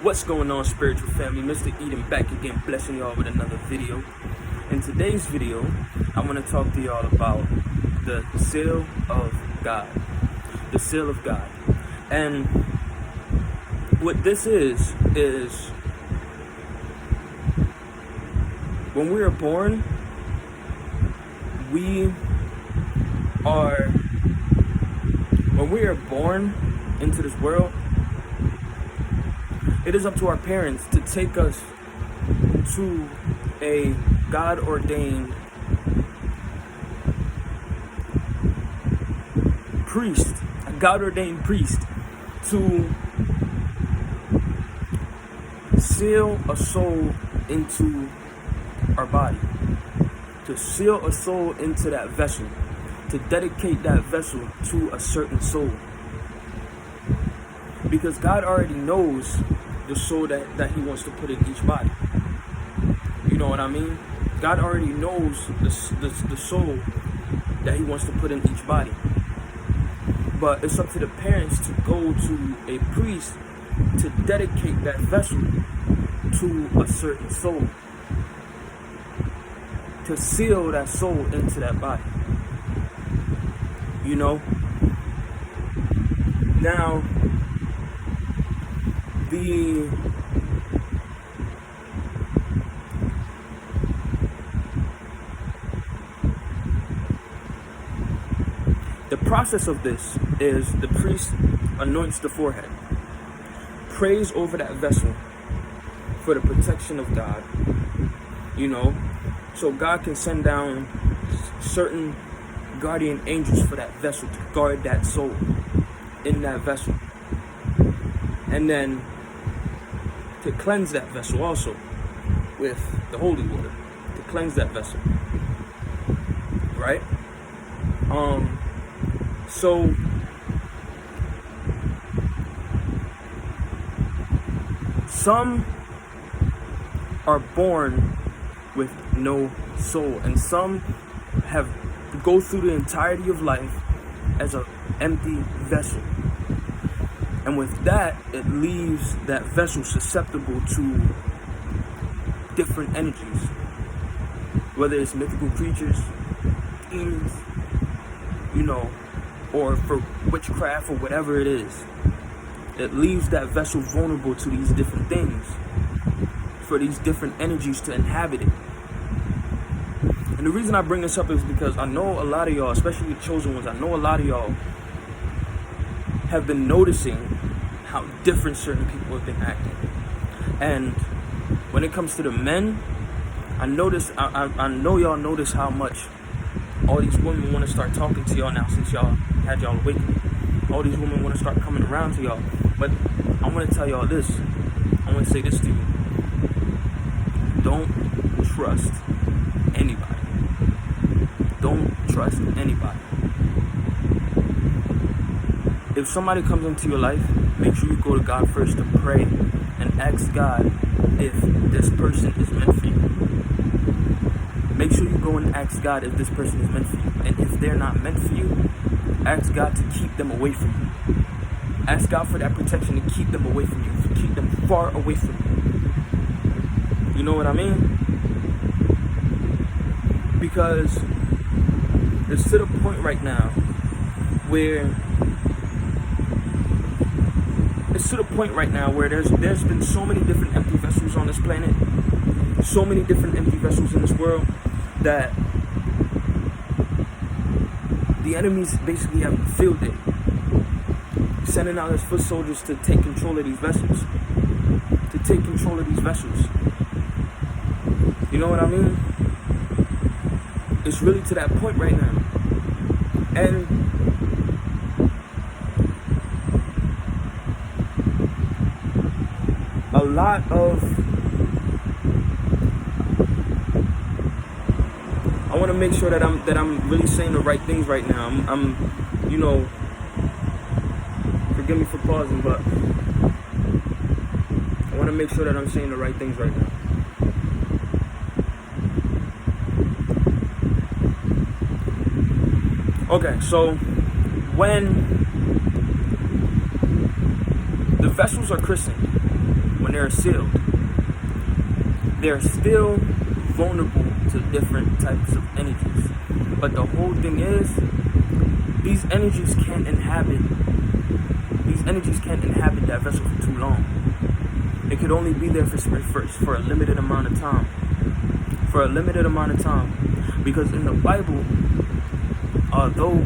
What's going on, spiritual family? Mr. Eden back again, blessing y'all with another video. In today's video, I want to talk to y'all about the seal of God. The seal of God. And what this is when we are born, when we are born into this world, it is up to our parents to take us to a God-ordained priest, to seal a soul into our body, to seal a soul into that vessel, to dedicate that vessel to a certain soul. Because God already knows the soul that he wants to put in each body. You know what I mean? God already knows the soul that he wants to put in each body. But it's up to the parents to go to a priest to dedicate that vessel to a certain soul, to seal that soul into that body. You know? Now, the process of this is the priest anoints the forehead, prays over that vessel for the protection of God, you know, so God can send down certain guardian angels for that vessel to guard that soul in that vessel. And then to cleanse that vessel also with the holy water, to cleanse that vessel, right? So some are born with no soul, and some go through the entirety of life as an empty vessel. And with that, it leaves that vessel susceptible to different energies, whether it's mythical creatures, demons, you know, or for witchcraft or whatever it is. It leaves that vessel vulnerable to these different things, for these different energies to inhabit it. And the reason I bring this up is because I know a lot of y'all, especially the chosen ones, I know a lot of y'all have been noticing how different certain people have been acting. And when it comes to the men, I know y'all notice how much all these women want to start talking to y'all now, since y'all had y'all awakening. All these women want to start coming around to y'all. But I want to tell y'all this. I want to say this to you. Don't trust anybody. Don't trust anybody. If somebody comes into your life, make sure you go to God first to pray and ask God if this person is meant for you. Make sure you go and ask God if this person is meant for you. And if they're not meant for you, ask God to keep them away from you. Ask God for that protection to keep them away from you, to keep them far away from you. You know what I mean? Because it's to the point right now where there's been so many different empty vessels on this planet, so many different empty vessels in this world, that the enemies basically have filled it, sending out his foot soldiers to take control of these vessels, You know what I mean? It's really to that point right now. And a lot of, I want to make sure that I'm really saying the right things right now. I'm you know, forgive me for pausing, but I want to make sure that I'm saying the right things right now. Okay, so when the vessels are christened, when they're sealed, they're still vulnerable to different types of energies. But the whole thing is, these energies can't inhabit that vessel for too long. It could only be there for a limited amount of time. Because in the Bible, although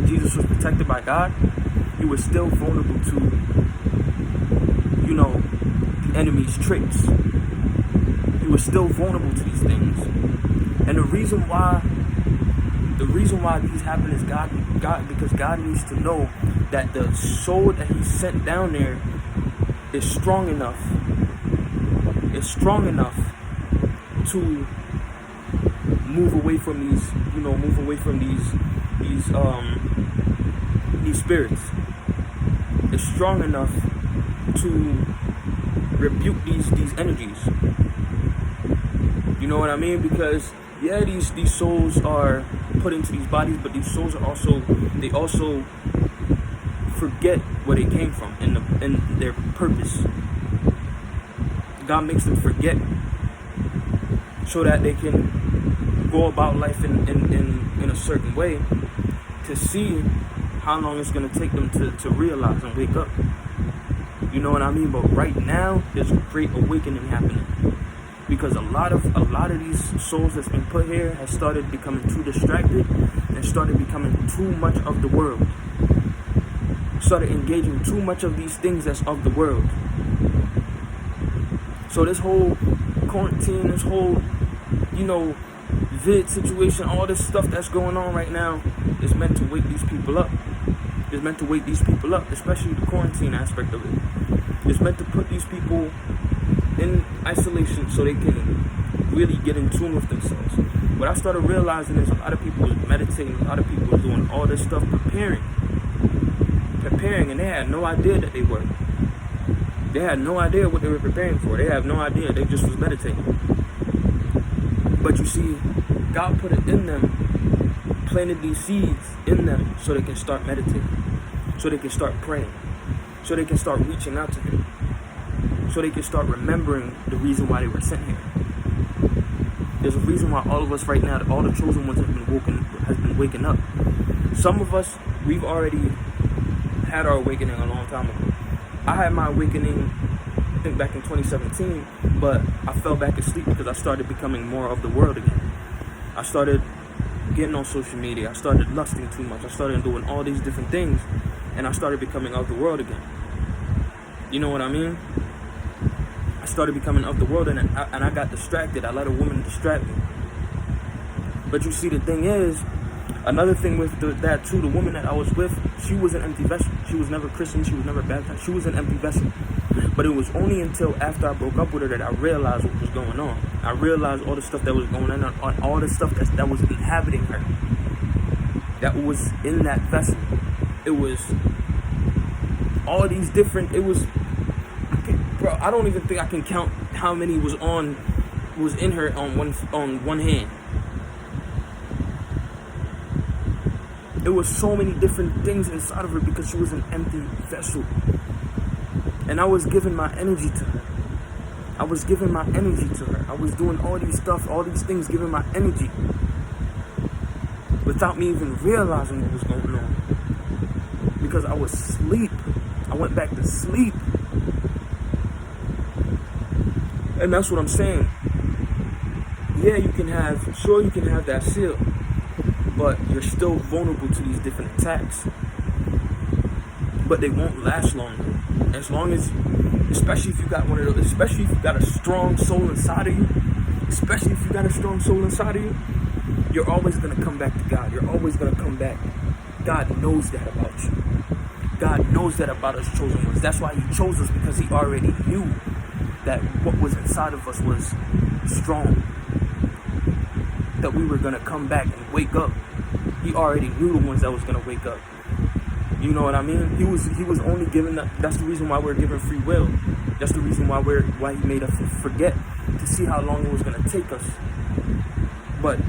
Jesus was protected by God, he was still vulnerable to, the enemy's tricks. He was still vulnerable to these things. And the reason why these happen is because God needs to know that the soul that he sent down there is strong enough to move away from these spirits. It's strong enough to rebuke these energies. You know what I mean? Because these souls are put into these bodies, but these souls are also forget where they came from and their purpose. God makes them forget so that they can go about life in a certain way to see how long it's going to take them to realize and wake up. You know what I mean? But right now, there's a great awakening happening. Because a lot of these souls that's been put here has started becoming too distracted and started becoming too much of the world. Started engaging too much of these things that's of the world. So this whole quarantine, this whole, vid situation, all this stuff that's going on right now is meant to wake these people up. It's meant to wake these people up, especially the quarantine aspect of it. It's meant to put these people in isolation so they can really get in tune with themselves. What I started realizing is a lot of people was meditating, a lot of people was doing all this stuff, preparing, and they had no idea that they were. They had no idea what they were preparing for. They have no idea. They just was meditating. But you see, God put it in them, planted these seeds in them so they can start meditating, so they can start praying, so they can start reaching out to him, so they can start remembering the reason why they were sent here. There's a reason why all of us right now, all the chosen ones has been waking up. Some of us, we've already had our awakening a long time ago. I had my awakening, I think, back in 2017, but I fell back asleep because I started becoming more of the world again. I started getting on social media. I started lusting too much. I started doing all these different things, and I started becoming of the world again. You know what I mean? I started becoming of the world, and I got distracted. I let a woman distract me. But you see, the thing is, another thing with that too, the woman that I was with, she was an empty vessel. She was never Christian. She was never baptized. She was an empty vessel. But it was only until after I broke up with her that I realized what was going on. I realized all the stuff that was going on all the stuff that was inhabiting her, that was in that vessel. It was all these different. It was, I don't even think I can count how many was in her on one hand. It was so many different things inside of her because she was an empty vessel. And I was giving my energy to her. I was doing all these stuff, all these things, giving my energy without me even realizing what was going on. Because I was asleep. I went back to sleep. And that's what I'm saying. Yeah, you can have that seal, but you're still vulnerable to these different attacks. But they won't last long. As long as, especially if you got one of those, especially if you got a strong soul inside of you, you're always going to come back to God. You're always going to come back. God knows that about you. God knows that about us chosen ones. That's why he chose us, because he already knew that what was inside of us was strong. That we were going to come back and wake up. He already knew the ones that was going to wake up. You know what I mean? He was only given that. That's the reason why we're given free will. That's the reason why he made us forget, to see how long it was going to take us. But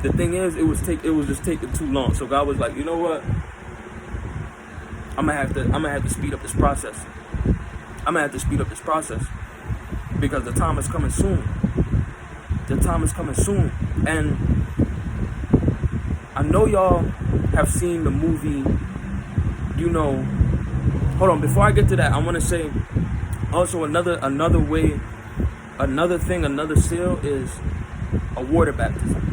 the thing is, it was just taking too long. So God was like, you know what? I'm gonna have to speed up this process. I'm gonna have to speed up this process because the time is coming soon. The time is coming soon, and I know y'all have seen the movie. You know, hold on. Before I get to that, I want to say also another seal is a water baptism.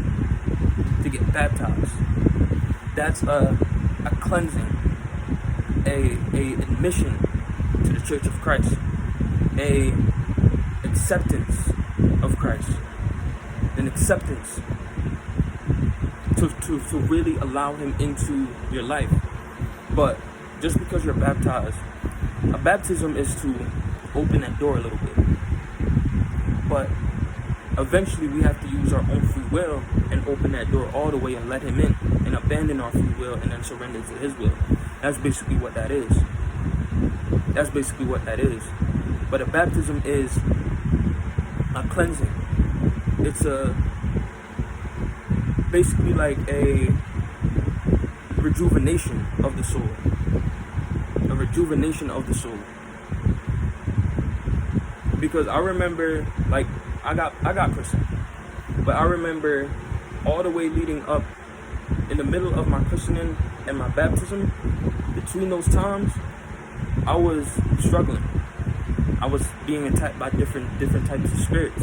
To get baptized, that's a cleansing, a admission to the Church of Christ, a acceptance of Christ, an acceptance to really allow him into your life. But just because you're baptized, a baptism is to open that door a little bit. But eventually we have to use our own free will and open that door all the way and let him in and abandon our free will and then surrender to his will. That's basically what that is. That's basically what that is. But a baptism is a cleansing. It's basically like a rejuvenation of the soul. A rejuvenation of the soul. Because I remember, like, I got christened, but I remember all the way leading up, in the middle of my christening and my baptism, between those times, I was struggling. I was being attacked by different types of spirits.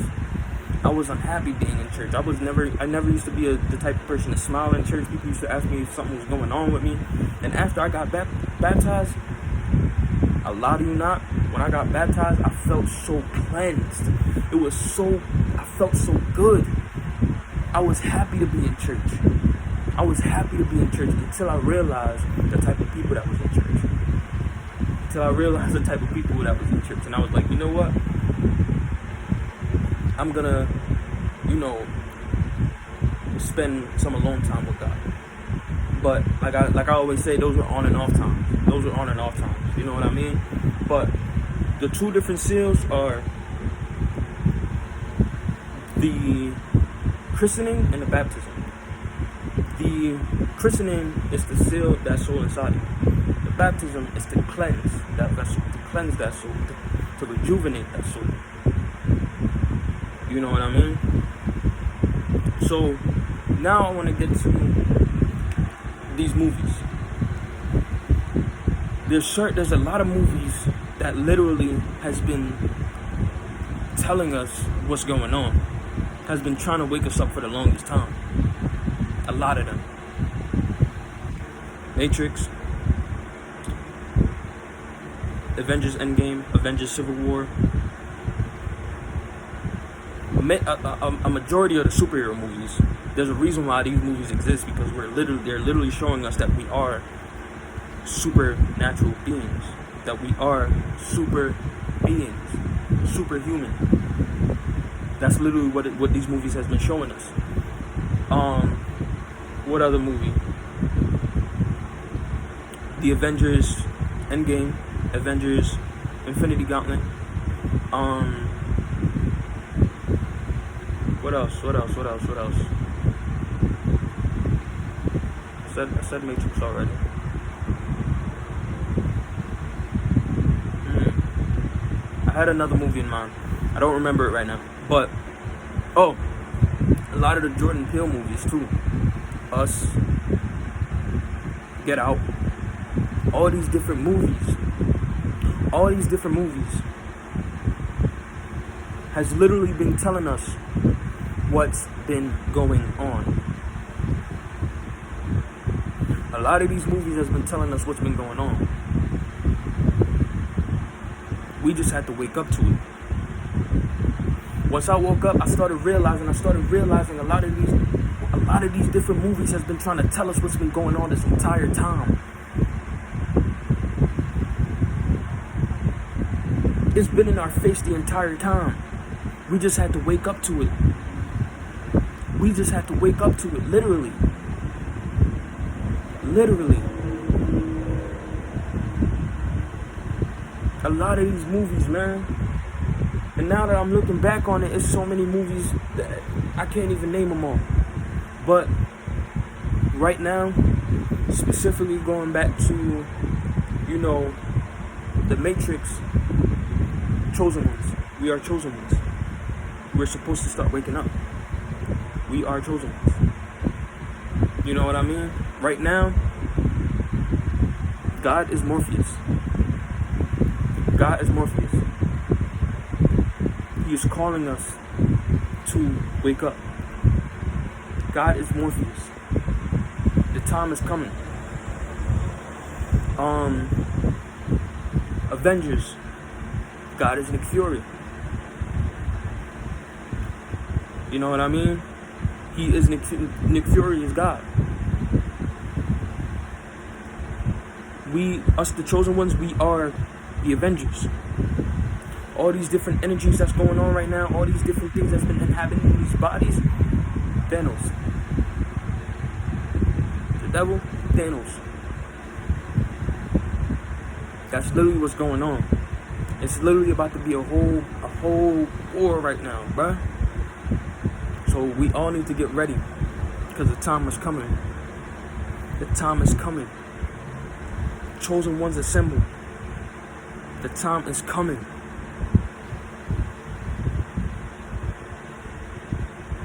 I was unhappy being in church. I never used to be the type of person to smile in church. People used to ask me if something was going on with me. And after I got baptized, I'll lie to you not, when I got baptized, I felt so cleansed. I felt so good. I was happy to be in church. I was happy to be in church until I realized the type of people that was in church. And I was like, you know what? I'm gonna, spend some alone time with God. But like I always say, those are on and off times. You know what I mean? But the two different seals are the christening and the baptism. The christening is to seal that soul inside you. The baptism is to cleanse that vessel, to cleanse that soul, to rejuvenate that soul. You know what I mean? So now I want to get to these movies. There's a lot of movies that literally has been telling us what's going on, has been trying to wake us up for the longest time. A lot of them. Matrix, Avengers Endgame, Avengers Civil War. A majority of the superhero movies, there's a reason why these movies exist, because they're literally showing us that we are supernatural beings, that we are super beings, superhuman. That's literally what these movies has been showing us. What other movie? The Avengers Endgame, Avengers Infinity Gauntlet. What else? I said Matrix already. I had another movie in mind. I don't remember it right now. But, a lot of the Jordan Peele movies too. Us, Get Out. All these different movies has literally been telling us what's been going on. A lot of these movies has been telling us what's been going on. We just had to wake up to it. Once I woke up, I started realizing a lot of these different movies has been trying to tell us what's been going on this entire time. It's been in our face the entire time. We just had to wake up to it. Literally. A lot of these movies, man. And now that I'm looking back on it, it's so many movies that I can't even name them all. But right now, specifically going back to, you know, the Matrix, chosen ones. We are chosen ones. We're supposed to start waking up. We are chosen ones. You know what I mean? Right now, God is Morpheus. God is Morpheus. He is calling us to wake up. God is Morpheus. The time is coming. Avengers. God is Nick Fury. You know what I mean? He is Nick Fury is God. Us the chosen ones, we are the Avengers. All these different energies that's going on right now, all these different things that's been inhabiting these bodies, Thanos. The devil, Thanos. That's literally what's going on. It's literally about to be a whole war right now, bruh. So we all need to get ready, because the time is coming. The time is coming. Chosen ones assemble. The time is coming.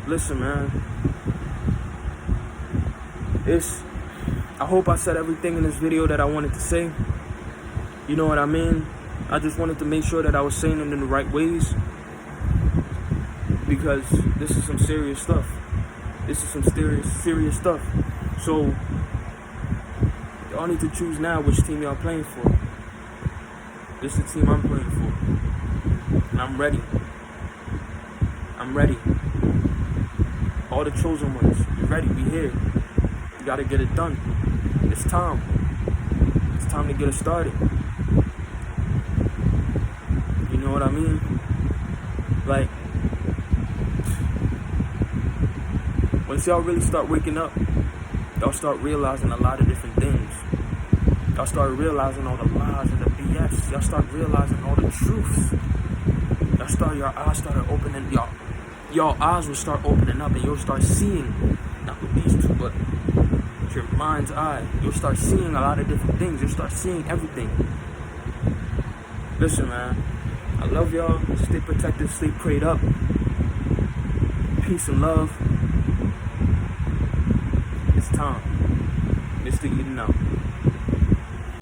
Listen, man. I hope I said everything in this video that I wanted to say. You know what I mean? I just wanted to make sure that I was saying it in the right ways, because this is some serious stuff. This is some serious stuff. So y'all need to choose now which team y'all playing for. This is the team I'm playing for. And I'm ready. I'm ready. All the chosen ones, we ready, we here. We gotta get it done. It's time. It's time to get it started. You know what I mean? Like, once y'all really start waking up, y'all start realizing a lot of different things. Y'all start realizing all the lies and the BS. Y'all start realizing all the truths. Your eyes started opening. Y'all eyes will start opening up, and you'll start seeing, not with these two, but with your mind's eye. You'll start seeing a lot of different things. You'll start seeing everything. Listen, man. I love y'all. Stay protected. Stay prayed up. Peace and love. It's time. Mr. Eden out.